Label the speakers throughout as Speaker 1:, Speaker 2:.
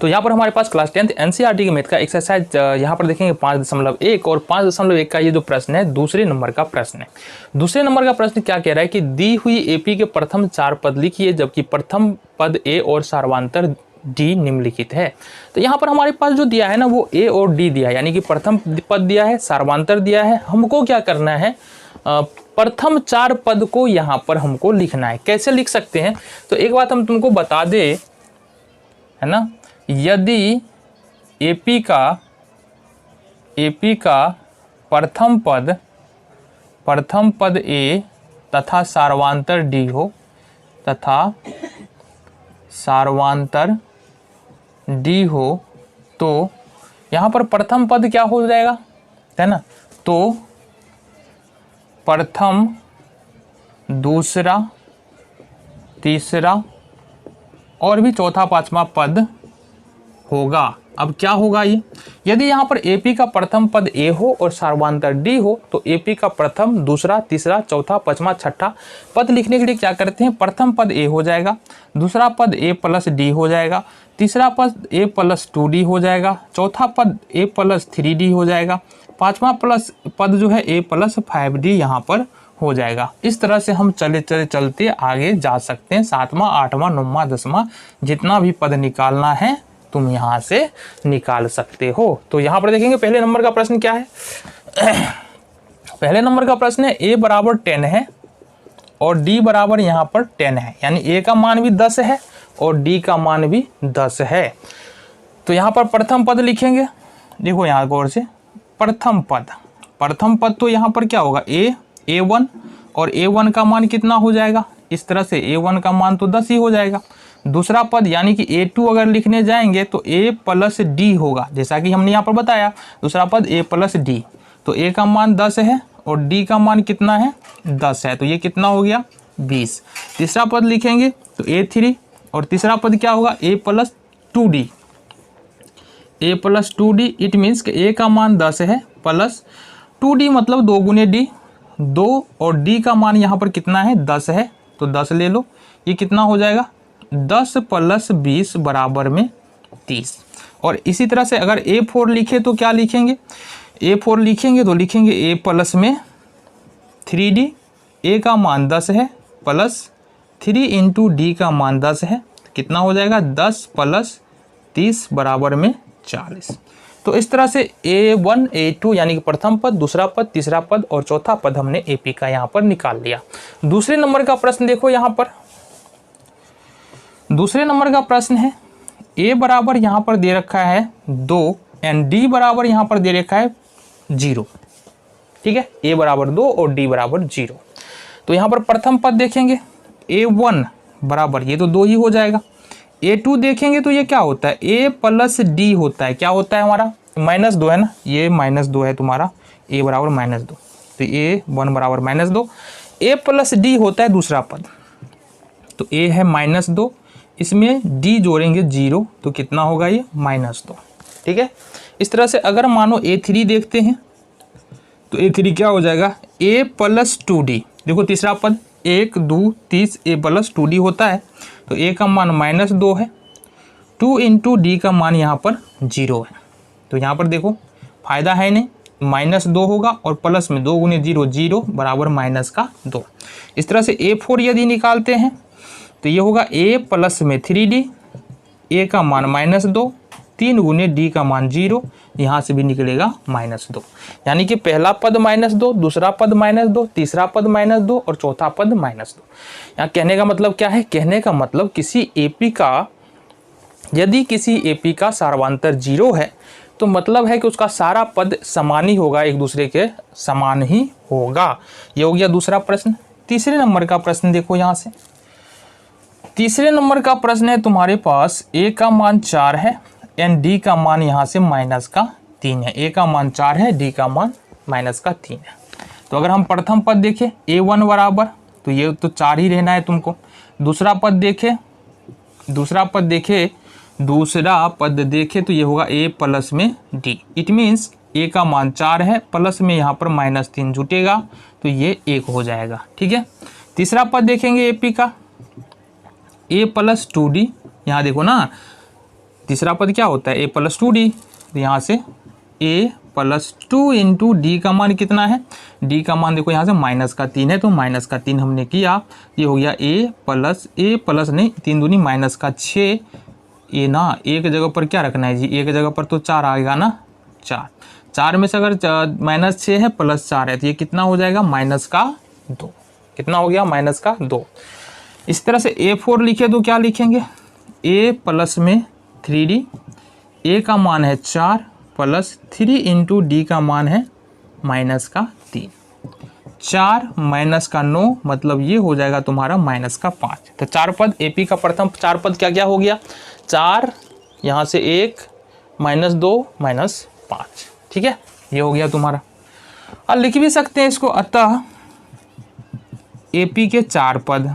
Speaker 1: तो यहाँ पर हमारे पास क्लास 10th एनसीईआरटी के मैथ का एक्सरसाइज यहाँ पर देखेंगे 5.1 और 5.1 का ये जो प्रश्न है दूसरे नंबर का प्रश्न है। दूसरे नंबर का प्रश्न क्या कह रहा है कि दी हुई एपी के प्रथम 4 पद लिखिए जबकि प्रथम पद ए और सार्वंतर डी निम्नलिखित है। तो यहाँ पर हमारे पास जो दिया है ना वो ए और डी दिया है, यानी कि प्रथम पद दिया है, सार्वंतर दिया है। हमको क्या करना है, प्रथम 4 पद को यहाँ पर हमको लिखना है। कैसे लिख सकते हैं, तो एक बात हम तुमको बता दे, है ना, यदि एपी का प्रथम पद ए तथा सार्वंतर डी हो तो यहाँ पर प्रथम पद क्या हो जाएगा, है ना, तो प्रथम, दूसरा, तीसरा और भी चौथा पांचवा पद होगा। अब क्या होगा ये, यदि यहाँ पर एपी का प्रथम पद ए हो और सार्वंतर डी हो तो एपी का प्रथम, दूसरा, तीसरा, चौथा, पांचवा, छठा पद लिखने के लिए क्या करते हैं, प्रथम पद ए हो जाएगा, दूसरा पद ए प्लस डी हो जाएगा, तीसरा पद ए प्लस 2d हो जाएगा, चौथा पद ए प्लस 3d हो जाएगा, पांचवा प्लस पद जो है ए प्लस 5d यहाँ पर हो जाएगा। इस तरह से हम चलते आगे जा सकते हैं। 7वां, 8वां, 9वां, 10वां जितना भी पद निकालना है तुम यहाँ से निकाल सकते हो। तो यहाँ पर देखेंगे पहले नंबर का प्रश्न क्या है। पहले नंबर का प्रश्न है a बराबर 10 है और d बराबर यहाँ पर 10 है, यानी a का मान भी 10 है और d का मान भी 10 है। तो यहाँ पर प्रथम पद लिखेंगे, देखो यहाँ गौर से, प्रथम पद तो यहाँ पर क्या होगा, a1 और a1 का मान कितना हो जाएगा, इस तरह से a1 का मान तो 10 ही हो जाएगा। दूसरा पद यानी कि a2 अगर लिखने जाएंगे तो a प्लस डी होगा, जैसा कि हमने यहाँ पर बताया। दूसरा पद a प्लस डी, तो a का मान 10 है और d का मान कितना है, 10 है, तो ये कितना हो गया, 20। तीसरा पद लिखेंगे तो a3 और तीसरा पद क्या होगा, a plus 2d, it means कि a का मान 10 है प्लस 2d मतलब 2 गुने d, 2 और d का मान यहाँ पर कितना है, 10 है, तो 10 ले लो। ये कितना हो जाएगा, 10 प्लस 20 बराबर में 30। और इसी तरह से अगर a4 लिखे तो क्या लिखेंगे, a4 लिखेंगे तो लिखेंगे a प्लस में 3d, a का मान 10 है प्लस 3 इंटू डी का मान 10 है, कितना हो जाएगा, 10 प्लस 30 बराबर में 40। तो इस तरह से a1, a2 यानी कि प्रथम पद, दूसरा पद, तीसरा पद और चौथा पद हमने एपी का यहाँ पर निकाल लिया। दूसरे नंबर का प्रश्न देखो, यहाँ पर दूसरे नंबर का प्रश्न है a बराबर यहाँ पर दे रखा है 2 एंड d बराबर यहाँ पर दे रखा है 0। ठीक है, a बराबर 2 और d बराबर 0। तो यहाँ पर प्रथम पद देखेंगे a1 बराबर, ये तो 2 ही हो जाएगा। a2 देखेंगे तो ये क्या होता है, a प्लस डी होता है, क्या होता है हमारा, -2 है ना, ये -2 है तुम्हारा, a बराबर -2, तो a1 बराबर -2, a प्लस डी होता है दूसरा पद, तो a है -2, इसमें d जोड़ेंगे 0, तो कितना होगा ये, -2। ठीक है, इस तरह से अगर मानो a3 देखते हैं तो a3 क्या हो जाएगा, a प्लस 2d, देखो तीसरा पद 1, 2, 30 a प्लस 2d होता है, तो a का मान -2 है, 2 इंटू डी का मान यहाँ पर 0 है। तो यहाँ पर देखो फायदा है नहीं, -2 होगा और प्लस में 2 गुने 0, 0 बराबर -2। इस तरह से a4 यदि निकालते हैं तो ये होगा a प्लस में 3d, a का मान -2, 3 गुने d का मान 0, यहाँ से भी निकलेगा -2। यानी कि पहला पद -2, दूसरा पद -2, तीसरा पद -2 और चौथा पद -2। यहाँ कहने का मतलब क्या है, कहने का मतलब यदि किसी एपी का सार्वंतर 0 है तो मतलब है कि उसका सारा पद समान ही होगा, एक दूसरे के समान ही होगा। ये हो गया दूसरा प्रश्न। तीसरे नंबर का प्रश्न देखो, यहाँ से तीसरे नंबर का प्रश्न है तुम्हारे पास a का मान 4 है एंड d का मान यहाँ से -3 है। a का मान 4 है, d का मान -3 है। तो अगर हम प्रथम पद देखें a1 बराबर, तो ये तो 4 ही रहना है तुमको। दूसरा पद देखे तो ये होगा a प्लस में d, इट मीन्स a का मान 4 है, प्लस में यहाँ पर -3 जुटेगा तो ये 1 हो जाएगा। ठीक है, तीसरा पद देखेंगे एपी का a प्लस 2d, यहाँ देखो ना, तीसरा पद क्या होता है, a प्लस 2d। तो यहाँ से a प्लस 2 इंटू डी का मान कितना है, d का मान देखो यहाँ से माइनस का 3 है, तो माइनस का 3 हमने किया, ये हो गया a प्लस नहीं 3 दूनी माइनस का 6। ये ना एक जगह पर क्या रखना है जी, एक जगह पर तो 4 आएगा ना, 4 में से अगर माइनस 6 है प्लस 4 है तो ये कितना हो जाएगा, माइनस का 2। कितना हो गया, माइनस का 2। इस तरह से a4 लिखे तो क्या लिखेंगे, a प्लस में 3d, a का मान है 4 प्लस 3 इंटू डी का मान है माइनस का 3। 4 माइनस का 9 मतलब ये हो जाएगा तुम्हारा माइनस का 5। तो 4 पद एपी का प्रथम 4 पद क्या क्या हो गया, 4 यहाँ से 1 माइनस 2 माइनस 5। ठीक है, ये हो गया तुम्हारा। और लिख भी सकते हैं इसको, अतः एपी के 4 पद,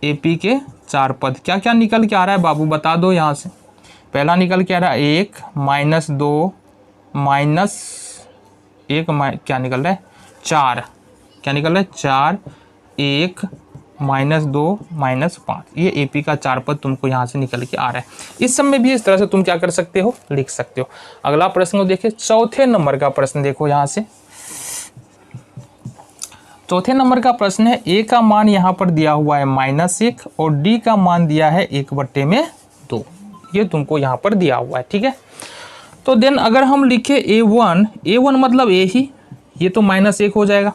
Speaker 1: एपी के 4 पद क्या क्या निकल के आ रहा है बाबू बता दो। यहाँ से पहला निकल के आ रहा है 1 माइनस 2 माइनस 1 क्या निकल रहा है 4, क्या निकल रहा है 4 1 माइनस 2 माइनस 5। ये एपी का 4 पद तुमको यहाँ से निकल के आ रहा है। इस सब में भी इस तरह से तुम क्या कर सकते हो, लिख सकते हो। अगला प्रश्न को देखिए, चौथे नंबर का प्रश्न देखो। यहाँ से चौथे नंबर का प्रश्न है, ए का मान यहाँ पर दिया हुआ है -1 और डी का मान दिया है 1/2। ये तुमको यहाँ पर दिया हुआ है। ठीक है, तो देन अगर हम लिखे A1 मतलब ए ही, ये तो -1 हो जाएगा।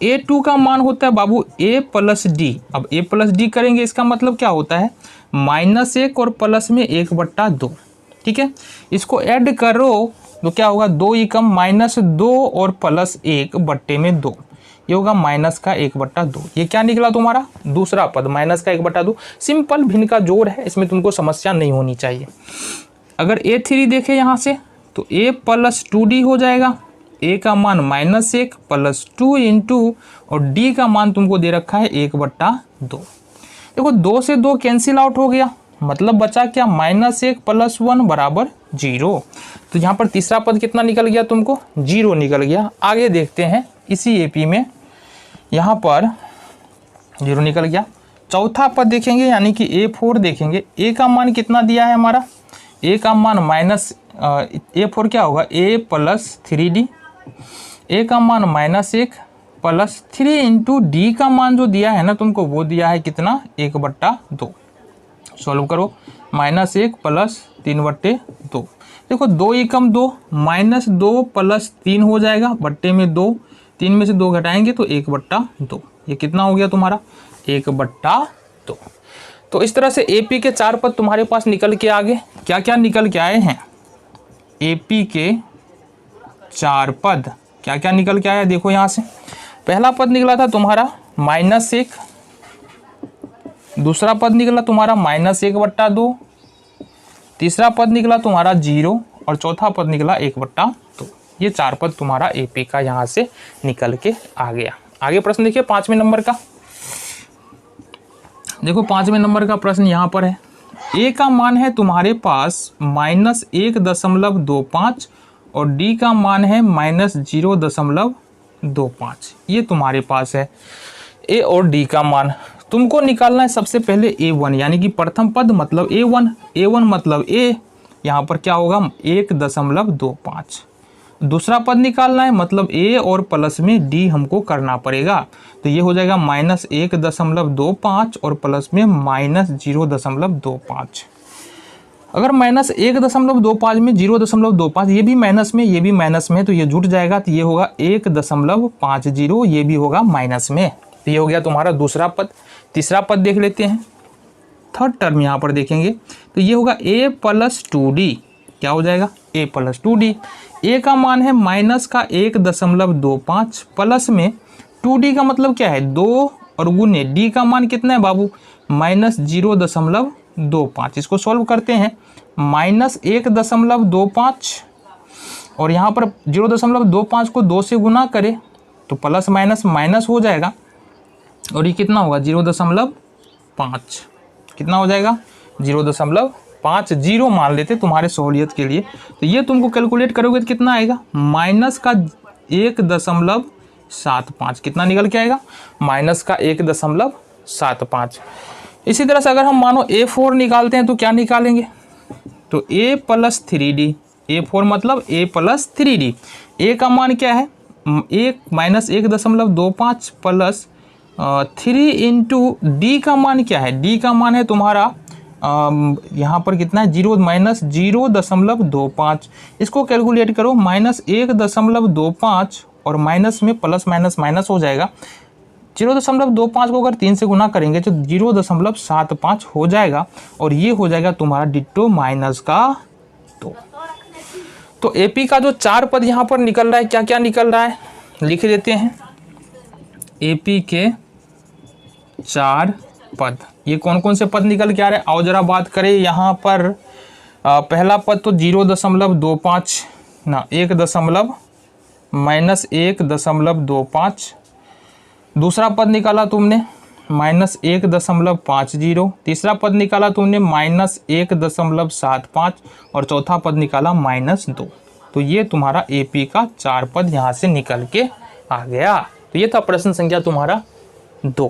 Speaker 1: A2 का मान होता है बाबू a प्लस डी। अब a प्लस डी करेंगे, इसका मतलब क्या होता है -1 और प्लस में 1/2। ठीक है, इसको ऐड करो तो क्या होगा, 2 एकम -2 और प्लस 1/2। ये होगा माइनस का 1/2। ये क्या निकला तुम्हारा, दूसरा पद माइनस का 1/2। सिंपल भिन्न का जोड़ है, इसमें तुमको समस्या नहीं होनी चाहिए। अगर A3 देखें यहाँ से तो a प्लस 2d हो जाएगा। a का मान -1 प्लस 2 इंटू और d का मान तुमको दे रखा है 1/2। देखो 2 से 2 कैंसिल आउट हो गया, मतलब बचा क्या, -1 प्लस 1 बराबर 0। तो यहाँ पर तीसरा पद कितना निकल गया तुमको, 0 निकल गया। आगे देखते हैं इसी एपी में, यहाँ पर 0 निकल गया। चौथा पद देखेंगे यानी कि A4 देखेंगे। a का मान कितना दिया है हमारा, a का मान A4 क्या होगा, a प्लस 3d, a का मान -1 प्लस 3 इंटू डी का मान जो दिया है ना तुमको, वो दिया है कितना, 1/2। सॉल्व करो, -1 प्लस 3/2। देखो 2 एकम 2 -2 प्लस 3 हो जाएगा, बट्टे में 2, 3 में से 2 घटाएंगे तो 1/2। ये कितना हो गया तुम्हारा, 1/2। तो इस तरह से एपी के 4 पद तुम्हारे पास निकल के आगे क्या क्या निकल के आए हैं, एपी के 4 पद क्या क्या निकल के आया देखो। यहाँ से पहला पद निकला था तुम्हारा -1, दूसरा पद निकला तुम्हारा -1/2, तीसरा पद निकला तुम्हारा 0 और चौथा पद निकला 1/2। ये 4 पद तुम्हारा एपी का यहाँ से निकल के आ गया। आगे प्रश्न देखिए 5वें नंबर का। देखो 5वें नंबर का प्रश्न यहाँ पर है, ए का मान है तुम्हारे पास -1.25 और डी का मान है -0.25। ये तुम्हारे पास है ए और डी का मान। तुमको निकालना है सबसे पहले A1 यानी कि प्रथम पद मतलब A1 मतलब A, यहाँ पर क्या होगा 1.25। दूसरा पद निकालना है मतलब A और प्लस में D हमको करना पड़ेगा, तो ये हो जाएगा -1.25 और प्लस में -0.25। अगर -1.25 में 0.25, ये भी माइनस में ये भी माइनस में, तो ये जुट जाएगा, तो ये होगा 1.50, ये भी होगा माइनस में। तो ये हो गया तुम्हारा दूसरा पद। तीसरा पद देख लेते हैं, थर्ड टर्म यहाँ पर देखेंगे तो ये होगा a प्लस 2d। क्या हो जाएगा, a प्लस 2d। a का मान है -1.25 प्लस में 2d का मतलब क्या है 2 और गुने d का मान कितना है बाबू -0.25। इसको सॉल्व करते हैं, -1.25 और यहाँ पर 0.25 को 2 से गुना करें तो प्लस माइनस माइनस हो जाएगा और ये कितना होगा 0.5। कितना हो जाएगा 0.50 मान लेते तुम्हारे सहूलियत के लिए। तो ये तुमको कैलकुलेट करोगे तो कितना आएगा -1.75। कितना निकल के आएगा -1.75। इसी तरह से अगर हम मानो A4 निकालते हैं तो क्या निकालेंगे, तो a प्लस 3d, A4 मतलब a प्लस 3d। a का मान क्या है, 1-1.25 प्लस 3 इंटू डी का मान क्या है, d का मान है तुम्हारा यहाँ पर कितना है, 0-0.25। इसको कैलकुलेट करो, -1.25 और माइनस में प्लस माइनस माइनस हो जाएगा। 0.25 को अगर 3 से गुना करेंगे तो 0.75 हो जाएगा और ये हो जाएगा तुम्हारा डिट्टो माइनस का 2। तो एपी का जो 4 पद यहाँ पर निकल रहा है, क्या क्या निकल रहा है लिख देते हैं। एपी के 4 पद, ये कौन कौन से पद निकल के आ रहे हैं, आओ जरा बात करें। यहाँ पर पहला पद तो 0.25 ना, 1.-1.25। दूसरा पद निकाला तुमने -1.50। तीसरा पद निकाला तुमने -1.75 और चौथा पद निकाला -2। तो ये तुम्हारा एपी का 4 पद यहाँ से निकल के आ गया। तो ये था प्रश्न संख्या तुम्हारा 2।